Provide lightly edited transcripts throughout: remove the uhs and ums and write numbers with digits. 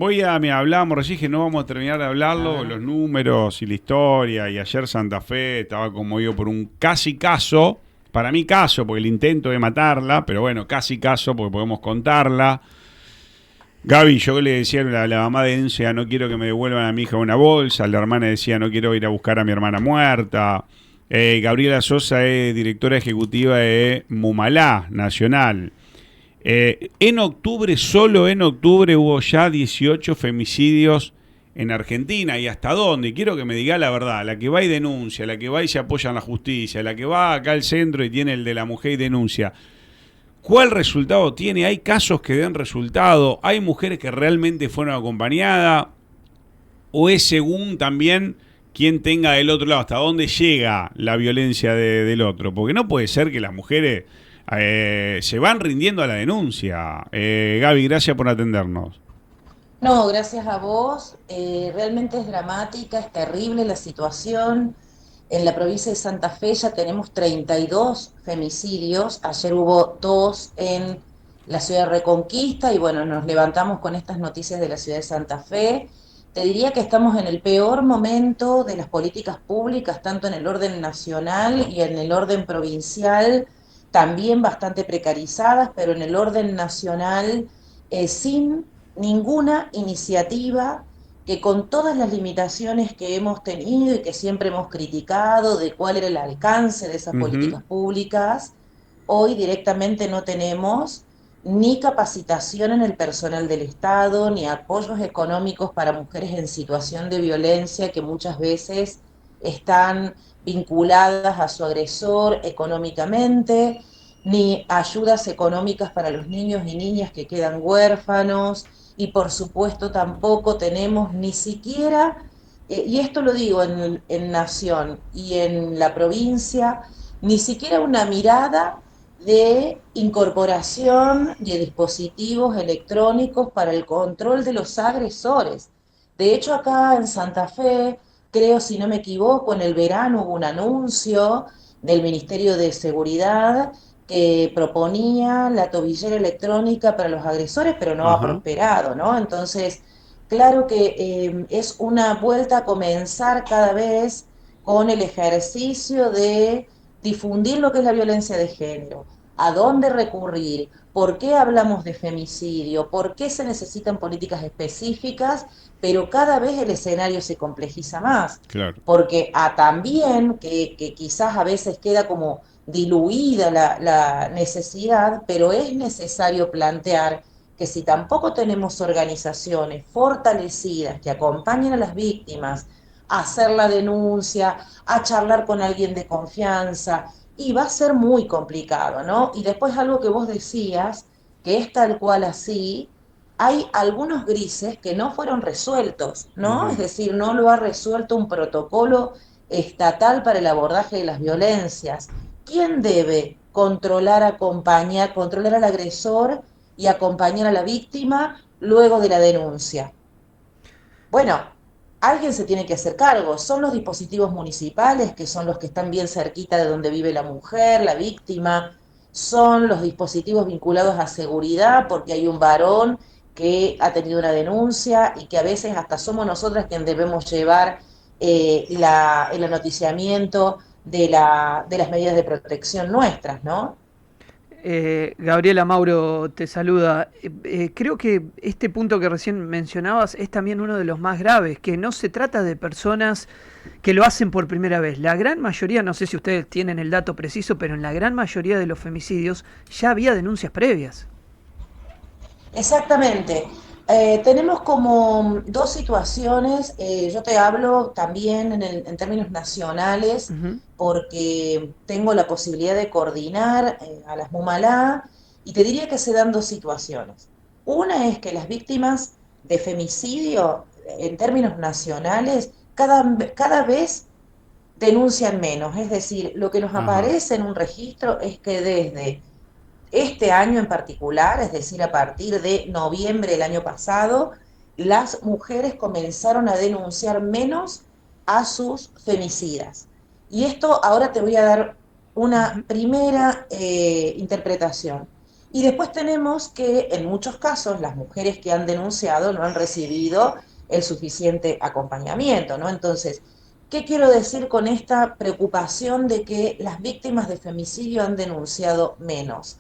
Hablábamos recién que no vamos a terminar de hablarlo, los números y la historia, y ayer Santa Fe estaba conmovido por un casi caso, para mí caso, porque el intento de matarla, pero bueno, casi caso, porque podemos contarla. Gaby, yo le decía a la mamá de Encia, no quiero que me devuelvan a mi hija una bolsa, la hermana decía, no quiero ir a buscar a mi hermana muerta. Gabriela Sosa es directora ejecutiva de Mumalá Nacional. En octubre, solo en octubre, hubo ya 18 femicidios en Argentina. ¿Y hasta dónde? Quiero que me diga la verdad. La que va y denuncia, la que va y se apoya en la justicia, la que va acá al centro y tiene el de la mujer y denuncia. ¿Cuál resultado tiene? ¿Hay casos que den resultado? ¿Hay mujeres que realmente fueron acompañadas? ¿O es según también quién tenga del otro lado? ¿Hasta dónde llega la violencia del otro? Porque no puede ser que las mujeres se van rindiendo a la denuncia. Gaby, gracias por atendernos. No, gracias a vos. Realmente es dramática, es terrible la situación. En la provincia de Santa Fe ya tenemos 32 femicidios. Ayer hubo dos en la ciudad de Reconquista y bueno, nos levantamos con estas noticias de la ciudad de Santa Fe. Te diría que estamos en el peor momento de las políticas públicas, tanto en el orden nacional y en el orden provincial, también bastante precarizadas, pero en el orden nacional, sin ninguna iniciativa que con todas las limitaciones que hemos tenido y que siempre hemos criticado de cuál era el alcance de esas Ujú. políticas públicas, hoy directamente no tenemos ni capacitación en el personal del Estado, ni apoyos económicos para mujeres en situación de violencia que muchas veces están vinculadas a su agresor económicamente, ni ayudas económicas para los niños y niñas que quedan huérfanos, y por supuesto tampoco tenemos ni siquiera, y esto lo digo en Nación y en la provincia, ni siquiera una mirada de incorporación de dispositivos electrónicos para el control de los agresores. De hecho, acá en Santa Fe, creo, si no me equivoco, en el verano hubo un anuncio del Ministerio de Seguridad que proponía la tobillera electrónica para los agresores, pero no ha Ajá. prosperado, ¿no? Entonces, claro que es una vuelta a comenzar cada vez con el ejercicio de difundir lo que es la violencia de género, a dónde recurrir, por qué hablamos de femicidio, por qué se necesitan políticas específicas, pero cada vez el escenario se complejiza más, Claro. porque también, que quizás a veces queda como diluida la necesidad, pero es necesario plantear que si tampoco tenemos organizaciones fortalecidas que acompañen a las víctimas a hacer la denuncia, a charlar con alguien de confianza, y va a ser muy complicado, ¿no? Y después algo que vos decías, que es tal cual así, hay algunos grises que no fueron resueltos, ¿no? Es Ujú. decir, no lo ha resuelto un protocolo estatal para el abordaje de las violencias. ¿Quién debe controlar, acompañar, controlar al agresor y acompañar a la víctima luego de la denuncia? Bueno, alguien se tiene que hacer cargo. Son los dispositivos municipales, que son los que están bien cerquita de donde vive la mujer, la víctima. Son los dispositivos vinculados a seguridad, porque hay un varón que ha tenido una denuncia y que a veces hasta somos nosotras quien debemos llevar el anoticiamiento de las medidas de protección nuestras, ¿no? Gabriela Mauro te saluda. Creo que este punto que recién mencionabas es también uno de los más graves, que no se trata de personas que lo hacen por primera vez. La gran mayoría, no sé si ustedes tienen el dato preciso, pero en la gran mayoría de los femicidios ya había denuncias previas. Exactamente. Tenemos como dos situaciones. Yo te hablo también en términos nacionales, Ujú. porque tengo la posibilidad de coordinar a las MUMALA, y te diría que se dan dos situaciones. Una es que las víctimas de femicidio, en términos nacionales, cada vez denuncian menos. Es decir, lo que nos Ajá. aparece en un registro es que desde este año en particular, es decir, a partir de noviembre del año pasado, las mujeres comenzaron a denunciar menos a sus femicidas. Y esto ahora te voy a dar una Ujú. primera interpretación. Y después tenemos que en muchos casos las mujeres que han denunciado no han recibido el suficiente acompañamiento, ¿no? Entonces, ¿qué quiero decir con esta preocupación de que las víctimas de femicidio han denunciado menos?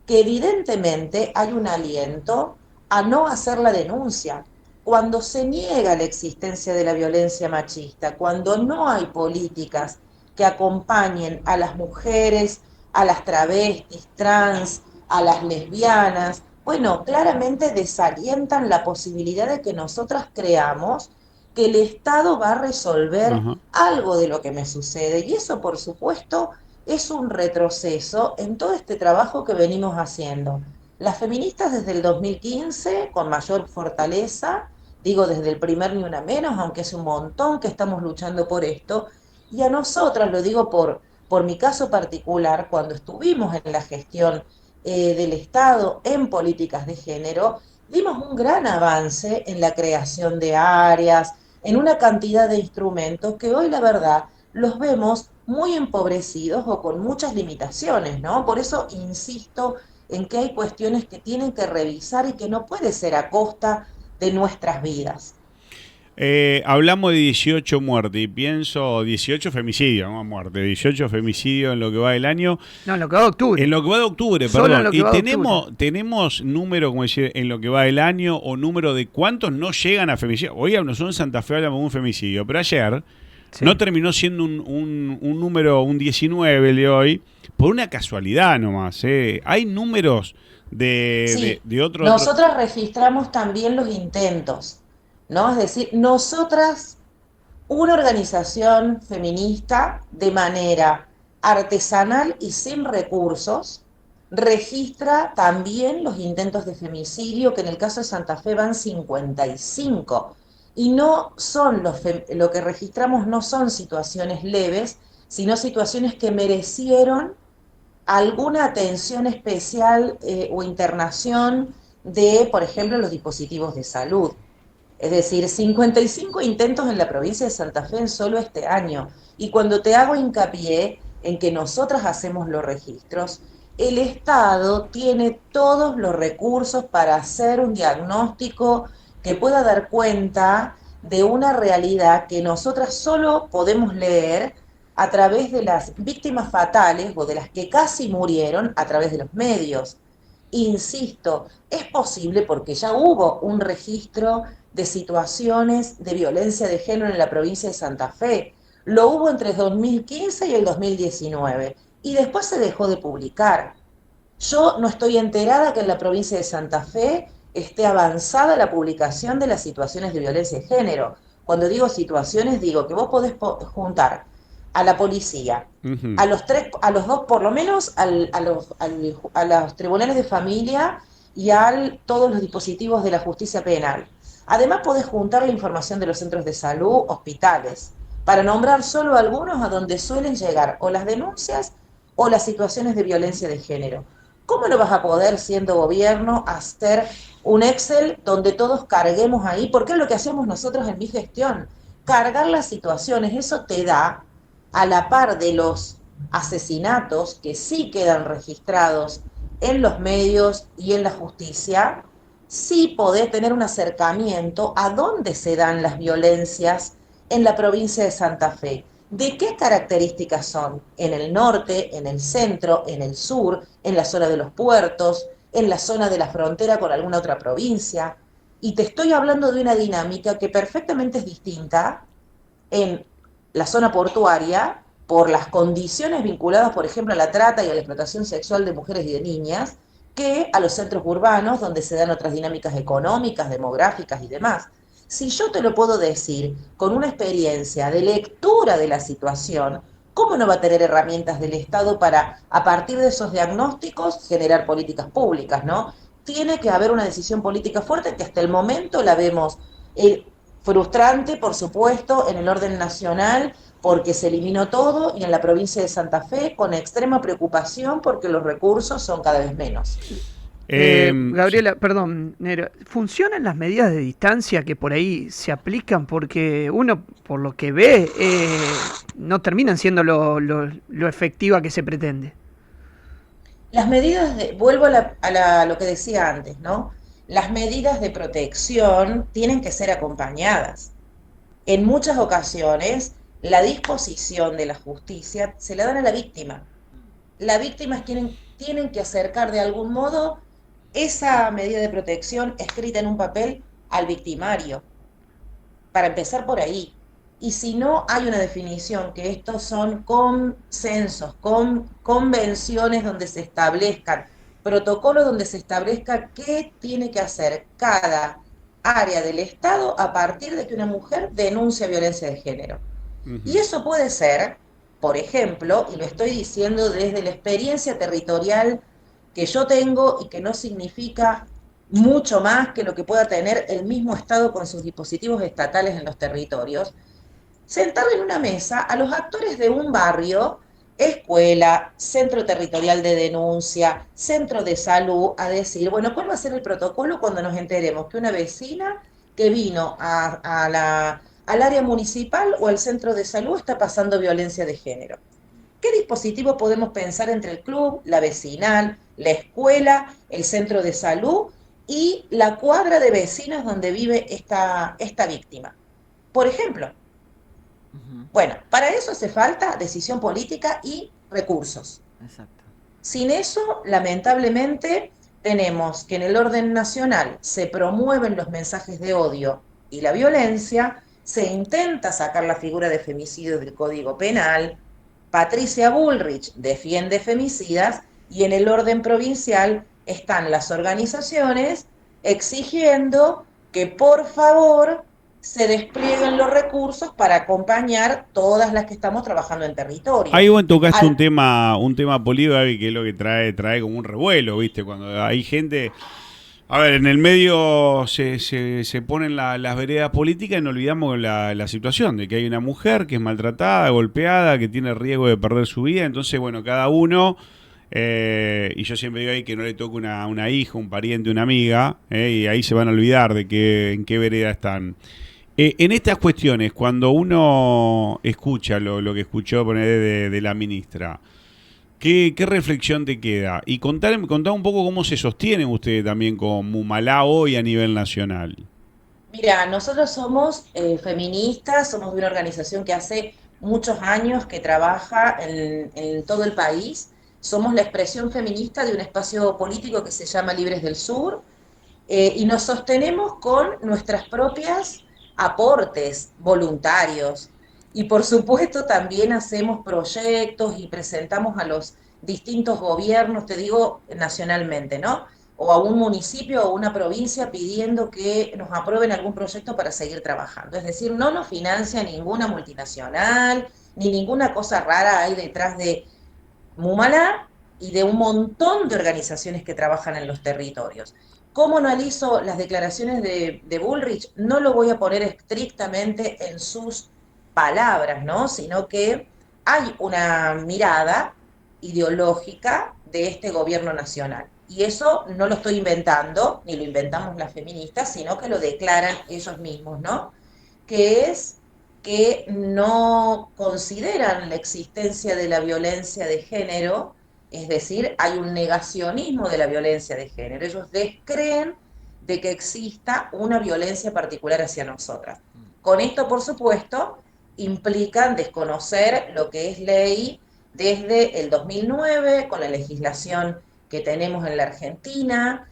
Que evidentemente hay un aliento a no hacer la denuncia. Cuando se niega la existencia de la violencia machista, cuando no hay políticas que acompañen a las mujeres, a las travestis, trans, a las lesbianas, bueno, claramente desalientan la posibilidad de que nosotras creamos que el Estado va a resolver Ajá. algo de lo que me sucede. Y eso, por supuesto, es un retroceso en todo este trabajo que venimos haciendo. Las feministas desde el 2015, con mayor fortaleza, digo desde el primer Ni Una Menos, aunque es un montón que estamos luchando por esto, y a nosotras, lo digo por mi caso particular, cuando estuvimos en la gestión del Estado en políticas de género, dimos un gran avance en la creación de áreas, en una cantidad de instrumentos que hoy la verdad los vemos muy empobrecidos o con muchas limitaciones, ¿no? Por eso insisto en que hay cuestiones que tienen que revisar y que no puede ser a costa de nuestras vidas. Hablamos de 18 muertes y pienso 18 femicidios, no muertes, 18 femicidios en lo que va del año. No, en lo que va de octubre. En lo que va de octubre, Solo perdón. en lo que Y va de octubre. tenemos número, como decir, en lo que va del año o número de cuántos no llegan a femicidio. Hoy nosotros en Santa Fe hablamos de un femicidio, pero ayer Sí. no terminó siendo un número, un 19 el de hoy, por una casualidad nomás. Hay números Sí, de otro. nosotras registramos también los intentos, ¿no? Es decir, nosotras, una organización feminista, de manera artesanal y sin recursos, registra también los intentos de femicidio, que en el caso de Santa Fe van 55. Y no son lo que registramos no son situaciones leves, sino situaciones que merecieron alguna atención especial o internación de, por ejemplo, los dispositivos de salud. Es decir, 55 intentos en la provincia de Santa Fe en solo este año. Y cuando te hago hincapié en que nosotras hacemos los registros, el Estado tiene todos los recursos para hacer un diagnóstico que pueda dar cuenta de una realidad que nosotras solo podemos leer a través de las víctimas fatales o de las que casi murieron a través de los medios. Insisto, es posible porque ya hubo un registro de situaciones de violencia de género en la provincia de Santa Fe. Lo hubo entre el 2015 y el 2019 y después se dejó de publicar. Yo no estoy enterada que en la provincia de Santa Fe esté avanzada la publicación de las situaciones de violencia de género. Cuando digo situaciones, digo que vos podés juntar a la policía, Ujú. a los tres, a los dos, por lo menos a los tribunales de familia y a todos los dispositivos de la justicia penal. Además podés juntar la información de los centros de salud, hospitales, para nombrar solo algunos a donde suelen llegar o las denuncias o las situaciones de violencia de género. ¿Cómo no vas a poder, siendo gobierno, hacer un Excel donde todos carguemos ahí? Porque es lo que hacemos nosotros en mi gestión, cargar las situaciones. Eso te da, a la par de los asesinatos que sí quedan registrados en los medios y en la justicia, sí podés tener un acercamiento a dónde se dan las violencias en la provincia de Santa Fe. ¿De qué características son? En el norte, en el centro, en el sur, en la zona de los puertos, en la zona de la frontera con alguna otra provincia. Y te estoy hablando de una dinámica que perfectamente es distinta en la zona portuaria por las condiciones vinculadas, por ejemplo, a la trata y a la explotación sexual de mujeres y de niñas, que a los centros urbanos, donde se dan otras dinámicas económicas, demográficas y demás. Si yo te lo puedo decir con una experiencia de lectura de la situación, ¿cómo no va a tener herramientas del Estado para, a partir de esos diagnósticos, generar políticas públicas, ¿no? Tiene que haber una decisión política fuerte que hasta el momento la vemos frustrante, por supuesto, en el orden nacional, porque se eliminó todo, y en la provincia de Santa Fe, con extrema preocupación, porque los recursos son cada vez menos. Sí. Gabriela, perdón, Nero, ¿funcionan las medidas de distancia que por ahí se aplican? Porque uno, por lo que ve, no terminan siendo lo efectiva que se pretende. Las medidas vuelvo lo que decía antes, ¿no? Las medidas de protección tienen que ser acompañadas. En muchas ocasiones, la disposición de la justicia se la dan a la víctima. Las víctimas tienen que acercar de algún modo esa medida de protección escrita en un papel al victimario, para empezar por ahí. Y si no hay una definición, que estos son consensos, convenciones donde se establezcan, protocolos donde se establezca qué tiene que hacer cada área del Estado a partir de que una mujer denuncia violencia de género. Y eso puede ser, por ejemplo, y lo estoy diciendo desde la experiencia territorial que yo tengo y que no significa mucho más que lo que pueda tener el mismo Estado con sus dispositivos estatales en los territorios, sentar en una mesa a los actores de un barrio, escuela, centro territorial de denuncia, centro de salud, a decir, bueno, ¿cuál va a ser el protocolo cuando nos enteremos que una vecina que vino al área municipal o al centro de salud está pasando violencia de género? ¿Qué dispositivo podemos pensar entre el club, la vecinal, la escuela, el centro de salud y la cuadra de vecinos donde vive esta víctima? Por ejemplo, Ujú. bueno, para eso hace falta decisión política y recursos. Exacto. Sin eso, lamentablemente, tenemos que en el orden nacional se promueven los mensajes de odio y la violencia, se intenta sacar la figura de femicidio del Código Penal, Patricia Bullrich defiende femicidas y en el orden provincial están las organizaciones exigiendo que por favor se desplieguen los recursos para acompañar todas las que estamos trabajando en territorio. Ahí vos tocaste Al, un tema polido, Gaby, que es lo que trae como un revuelo, ¿viste? Cuando hay gente. A ver, en el medio se ponen las veredas políticas y no olvidamos la situación de que hay una mujer que es maltratada, golpeada, que tiene riesgo de perder su vida. Entonces, bueno, cada uno, y yo siempre digo ahí que no le toque una hija, un pariente, una amiga, y ahí se van a olvidar de en qué vereda están. En estas cuestiones, cuando uno escucha lo que escuchó poner de la ministra, ¿qué reflexión te queda? Y contá un poco cómo se sostienen ustedes también con Mumalá hoy a nivel nacional. Mira, nosotros somos feministas, somos de una organización que hace muchos años que trabaja en todo el país. Somos la expresión feminista de un espacio político que se llama Libres del Sur, y nos sostenemos con nuestras propias aportes voluntarios. Y por supuesto también hacemos proyectos y presentamos a los distintos gobiernos, te digo nacionalmente, ¿no? O a un municipio o una provincia pidiendo que nos aprueben algún proyecto para seguir trabajando. Es decir, no nos financia ninguna multinacional, ni ninguna cosa rara hay detrás de Mumala y de un montón de organizaciones que trabajan en los territorios. ¿Cómo analizo las declaraciones de Bullrich? No lo voy a poner estrictamente en sus palabras, ¿no? Sino que hay una mirada ideológica de este gobierno nacional. Y eso no lo estoy inventando, ni lo inventamos las feministas, sino que lo declaran ellos mismos, ¿no? Que es que no consideran la existencia de la violencia de género, es decir, hay un negacionismo de la violencia de género. Ellos descreen de que exista una violencia particular hacia nosotras. Con esto, por supuesto, implican desconocer lo que es ley desde el 2009, con la legislación que tenemos en la Argentina,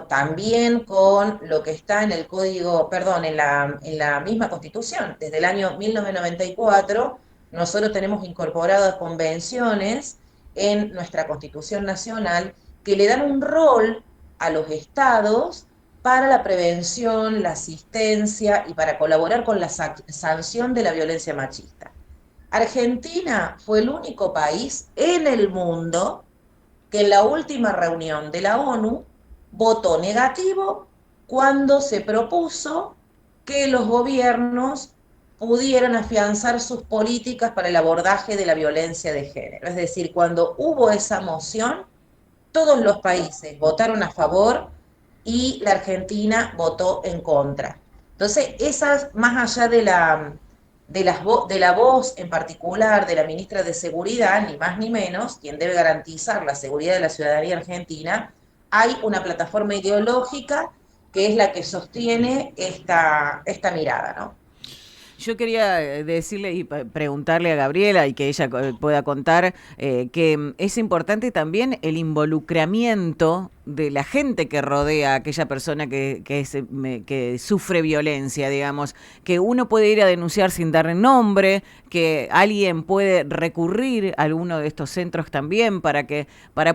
también con lo que está en el código, perdón, en la misma Constitución. Desde el año 1994 nosotros tenemos incorporadas convenciones en nuestra Constitución Nacional que le dan un rol a los estados para la prevención, la asistencia y para colaborar con la sanción de la violencia machista. Argentina fue el único país en el mundo que en la última reunión de la ONU votó negativo cuando se propuso que los gobiernos pudieran afianzar sus políticas para el abordaje de la violencia de género. Es decir, cuando hubo esa moción, todos los países votaron a favor y la Argentina votó en contra. Entonces, esas, más allá de la voz en particular de la ministra de Seguridad, ni más ni menos, quien debe garantizar la seguridad de la ciudadanía argentina, hay una plataforma ideológica que es la que sostiene esta mirada, ¿no? Yo quería decirle y preguntarle a Gabriela y que ella pueda contar que es importante también el involucramiento de la gente que rodea a aquella persona que sufre violencia, digamos, que uno puede ir a denunciar sin dar nombre, que alguien puede recurrir a alguno de estos centros también para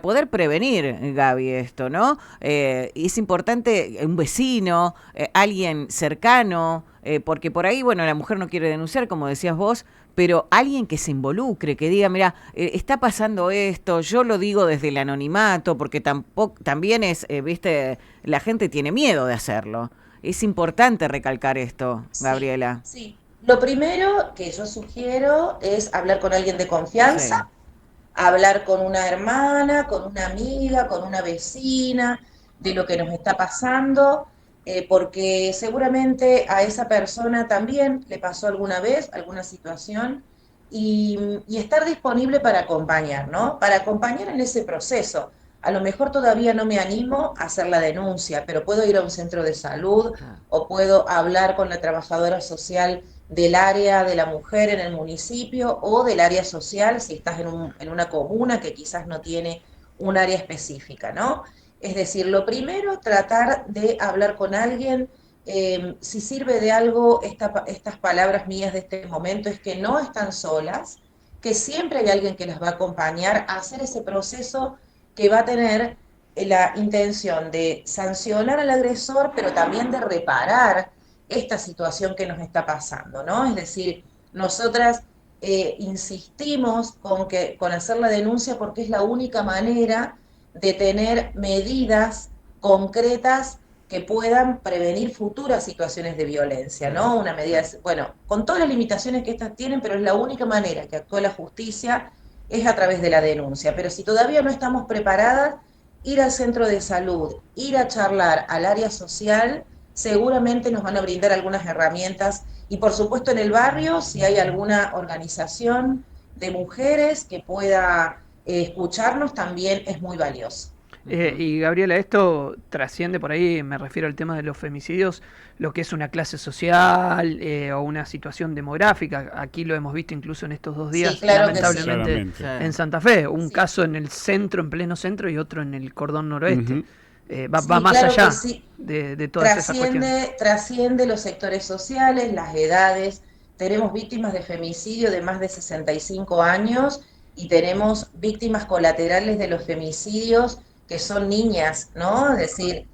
poder prevenir, Gaby, esto, ¿no? Es importante un vecino, alguien cercano, porque por ahí, bueno, la mujer no quiere denunciar, como decías vos, pero alguien que se involucre, que diga, mira, está pasando esto, yo lo digo desde el anonimato, porque también es, viste, la gente tiene miedo de hacerlo. Es importante recalcar esto, Gabriela. Sí, sí. Lo primero que yo sugiero es hablar con alguien de confianza, sí, hablar con una hermana, con una amiga, con una vecina, de lo que nos está pasando, porque seguramente a esa persona también le pasó alguna vez alguna situación y estar disponible para acompañar, ¿no? Para acompañar en ese proceso. A lo mejor todavía no me animo a hacer la denuncia, pero puedo ir a un centro de salud o puedo hablar con la trabajadora social del área de la mujer en el municipio o del área social si estás en una comuna que quizás no tiene un área específica, ¿no? Es decir, lo primero, tratar de hablar con alguien. Si sirve de algo estas palabras mías de este momento, es que no están solas, que siempre hay alguien que las va a acompañar a hacer ese proceso que va a tener la intención de sancionar al agresor, pero también de reparar esta situación que nos está pasando, ¿no? Es decir, nosotras insistimos con hacer la denuncia porque es la única manera de tener medidas concretas que puedan prevenir futuras situaciones de violencia, ¿no? Una medida, bueno, con todas las limitaciones que estas tienen, pero es la única manera que actúa la justicia es a través de la denuncia. Pero si todavía no estamos preparadas, ir al centro de salud, ir a charlar al área social, seguramente nos van a brindar algunas herramientas. Y por supuesto en el barrio, si hay alguna organización de mujeres que pueda escucharnos, también es muy valioso. Y Gabriela, esto trasciende por ahí, me refiero al tema de los femicidios, lo que es una clase social o una situación demográfica. Aquí lo hemos visto incluso en estos 2 días, sí, claro, lamentablemente, sí, en Santa Fe. Un sí, caso en el centro, en pleno centro, y otro en el cordón noroeste. Va sí, más claro allá sí, de todas esas cuestiones. Trasciende los sectores sociales, las edades. Tenemos víctimas de femicidio de más de 65 años y tenemos víctimas colaterales de los femicidios que son niñas, ¿no? Es decir,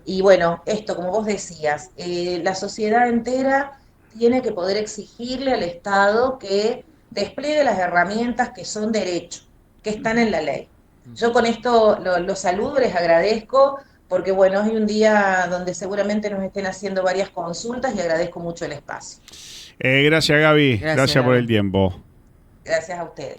y bueno, esto, como vos decías, la sociedad entera tiene que poder exigirle al Estado que despliegue las herramientas que son derecho, que están en la ley. Yo con esto los saludo, les agradezco, porque bueno, es un día donde seguramente nos estén haciendo varias consultas y agradezco mucho el espacio. Gracias, Gaby. Gracias Gaby. por el tiempo. Gracias a ustedes.